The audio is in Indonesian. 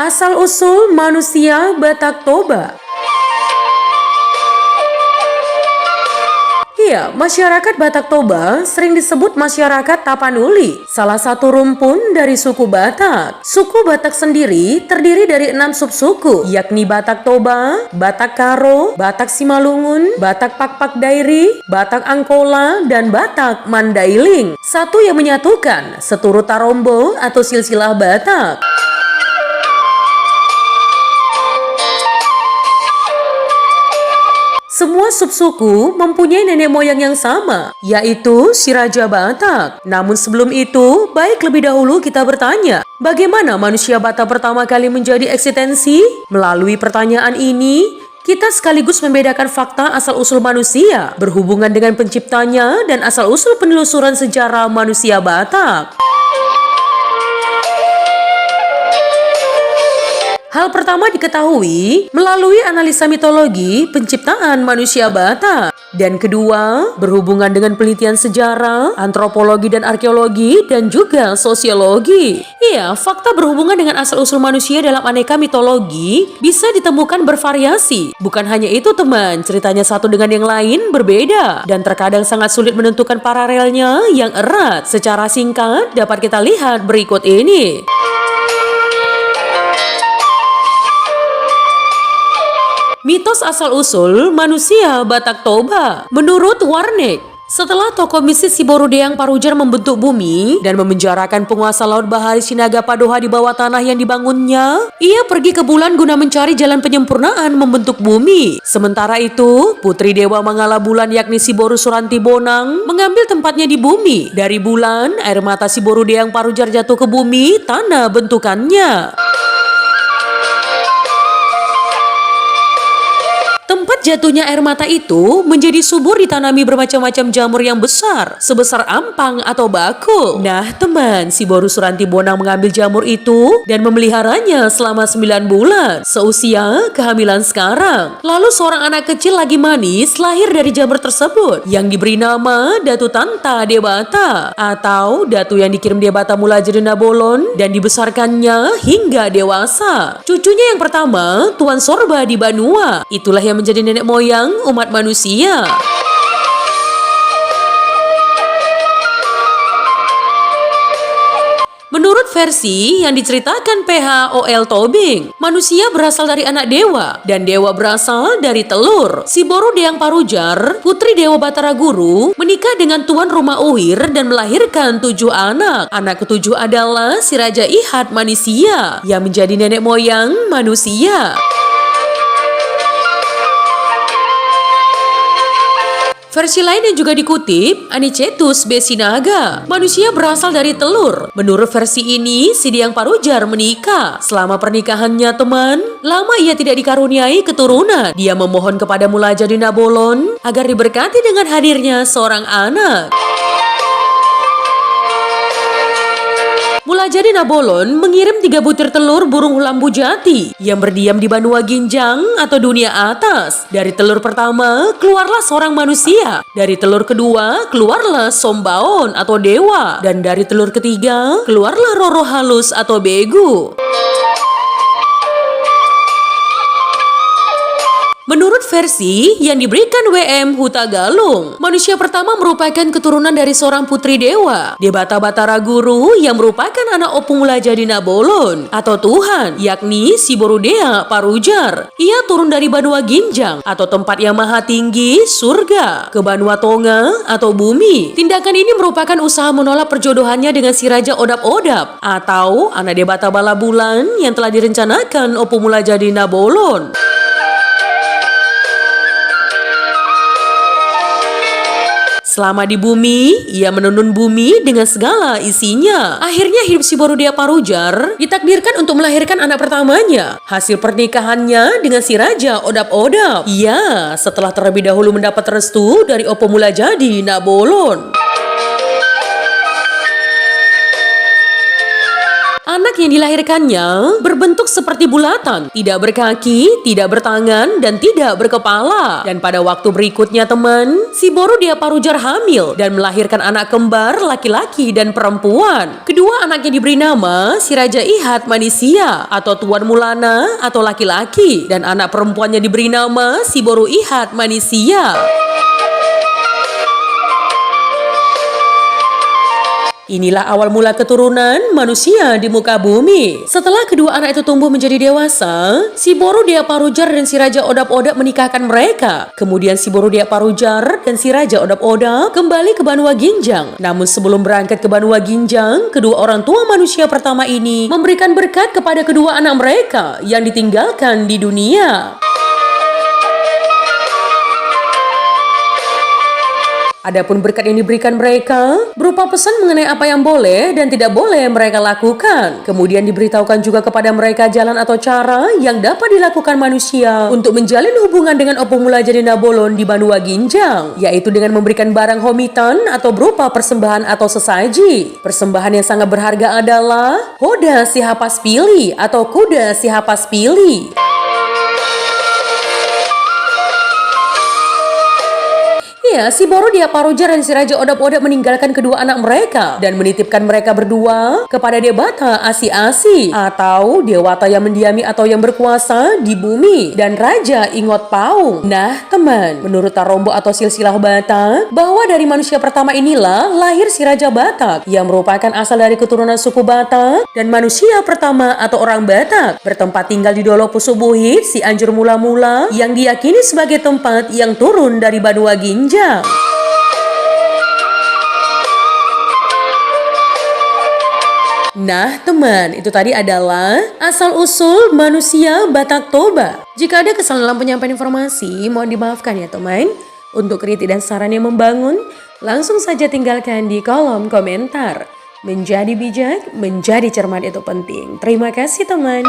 Asal-usul manusia Batak Toba. Iya, masyarakat Batak Toba sering disebut masyarakat Tapanuli, salah satu rumpun dari suku Batak. Suku Batak sendiri terdiri dari 6 subsuku, yakni Batak Toba, Batak Karo, Batak Simalungun, Batak Pakpak Dairi, Batak Angkola, dan Batak Mandailing. Satu yang menyatukan, seturut Tarombo atau silsilah Batak. Semua subsuku mempunyai nenek moyang yang sama, yaitu si Raja Batak. Namun sebelum itu, baik lebih dahulu kita bertanya, bagaimana manusia Batak pertama kali menjadi eksistensi? Melalui pertanyaan ini, kita sekaligus membedakan fakta asal-usul manusia, berhubungan dengan penciptanya, dan asal-usul penelusuran sejarah manusia Batak. Hal pertama diketahui melalui analisa mitologi penciptaan manusia Batak. Dan kedua, berhubungan dengan penelitian sejarah, antropologi dan arkeologi, dan juga sosiologi. Iya, fakta berhubungan dengan asal-usul manusia dalam aneka mitologi bisa ditemukan bervariasi. Bukan hanya itu teman, ceritanya satu dengan yang lain berbeda. Dan terkadang sangat sulit menentukan paralelnya yang erat. Secara singkat, dapat kita lihat berikut ini. Mitos asal-usul manusia Batak Toba. Menurut Warnek, setelah tokoh mistis si Borudeang Parujar membentuk bumi dan memenjarakan penguasa laut bahari Sinaga Padoha di bawah tanah yang dibangunnya, ia pergi ke bulan guna mencari jalan penyempurnaan membentuk bumi. Sementara itu, putri dewa Mangala Bulan yakni si Boru Suranti Bonang mengambil tempatnya di bumi. Dari bulan, air mata si Borudeang Parujar jatuh ke bumi, tanah bentukannya. Tempat jatuhnya air mata itu menjadi subur ditanami bermacam-macam jamur yang besar, sebesar ampang atau bakul. Nah teman, si Boru Suranti Bonang mengambil jamur itu dan memeliharanya selama 9 bulan, seusia kehamilan sekarang. Lalu seorang anak kecil lagi manis lahir dari jamur tersebut, yang diberi nama Datu Tanta Dewata, atau Datu yang dikirim Dewata Mulajadi Nabolon dan dibesarkannya hingga dewasa. Cucunya yang pertama, Tuan Sorba di Banua, itulah yang menjadi nenek moyang umat manusia. Menurut versi yang diceritakan PH O.L. Tobing, manusia berasal dari anak dewa dan dewa berasal dari telur. Si Borudeang Parujar, putri dewa Batara Guru, menikah dengan tuan rumah Uhir dan melahirkan 7 anak. Anak ketujuh adalah si Raja Ihat Manisia yang menjadi nenek moyang manusia. Versi lain yang juga dikutip, Anicetus B. Sinaga, manusia berasal dari telur. Menurut versi ini, si Diang Parujar menikah. Selama pernikahannya teman, lama ia tidak dikaruniai keturunan. Dia memohon kepada Mulajadi Nabolon agar diberkati dengan hadirnya seorang anak. Mulajadi Nabolon mengirim 3 butir telur burung lambu jati yang berdiam di Banua Ginjang atau dunia atas. Dari telur pertama, keluarlah seorang manusia. Dari telur kedua, keluarlah Sombaon atau dewa. Dan dari telur ketiga, keluarlah Roro Halus atau begu. Menurut versi yang diberikan W.M. Huta Galung, manusia pertama merupakan keturunan dari seorang putri dewa, Dewata Batara Guru yang merupakan anak Opung Mulajadi Nabolon atau Tuhan, yakni si Borudeang Parujar. Ia turun dari Banua Ginjang atau tempat yang maha tinggi, surga, ke Banua Tonga atau bumi. Tindakan ini merupakan usaha menolak perjodohannya dengan si Raja Odap-Odap atau anak Dewata Bala Bulan yang telah direncanakan Opung Mulajadi Nabolon. Selama di bumi, ia menenun bumi dengan segala isinya. Akhirnya hidup si Borudeang Parujar ditakdirkan untuk melahirkan anak pertamanya. Hasil pernikahannya dengan si Raja Odap-Odap. Ia setelah terlebih dahulu mendapat restu dari Opung Mulajadi Nabolon. Anak yang dilahirkannya berbentuk seperti bulatan, tidak berkaki, tidak bertangan, dan tidak berkepala. Dan pada waktu berikutnya teman, si Borudia Parujar hamil dan melahirkan anak kembar laki-laki dan perempuan. Kedua anaknya diberi nama si Raja Ihat Manisia atau Tuan Mulana atau laki-laki, dan anak perempuannya diberi nama si Boru Ihat Manisia. Inilah awal mula keturunan manusia di muka bumi. Setelah kedua anak itu tumbuh menjadi dewasa, si Borudia Parujar dan si Raja Odap-Odap menikahkan mereka. Kemudian si Borudia Parujar dan si Raja Odap-Odap kembali ke Banua Ginjang. Namun sebelum berangkat ke Banua Ginjang, kedua orang tua manusia pertama ini memberikan berkat kepada kedua anak mereka yang ditinggalkan di dunia. Adapun berkat yang diberikan mereka berupa pesan mengenai apa yang boleh dan tidak boleh mereka lakukan. Kemudian diberitahukan juga kepada mereka jalan atau cara yang dapat dilakukan manusia untuk menjalin hubungan dengan Opo Mula Jadi Nabolon di Banua Ginjang, yaitu dengan memberikan barang homitan atau berupa persembahan atau sesaji. Persembahan yang sangat berharga adalah Hoda si Hapas Pili atau kuda si Hapas Pili. Ya, si Borudia Parujar dan si Raja Odap-Odap meninggalkan kedua anak mereka dan menitipkan mereka berdua kepada Dewata Asi-Asi atau dewata yang mendiami atau yang berkuasa di bumi, dan Raja Ingot Paung. Nah teman, menurut Tarombo atau silsilah Batak, bahwa dari manusia pertama inilah lahir si Raja Batak yang merupakan asal dari keturunan suku Batak, dan manusia pertama atau orang Batak bertempat tinggal di Dolo Pusubuhit, si Anjur Mula-Mula yang diyakini sebagai tempat yang turun dari Banua Ginjang. Nah teman, itu tadi adalah asal-usul manusia Batak Toba. Jika ada kesalahan dalam penyampaian informasi, mohon dimaafkan ya teman. Untuk kritik dan saran yang membangun, langsung saja tinggalkan di kolom komentar. Menjadi bijak, menjadi cermat itu penting. Terima kasih teman.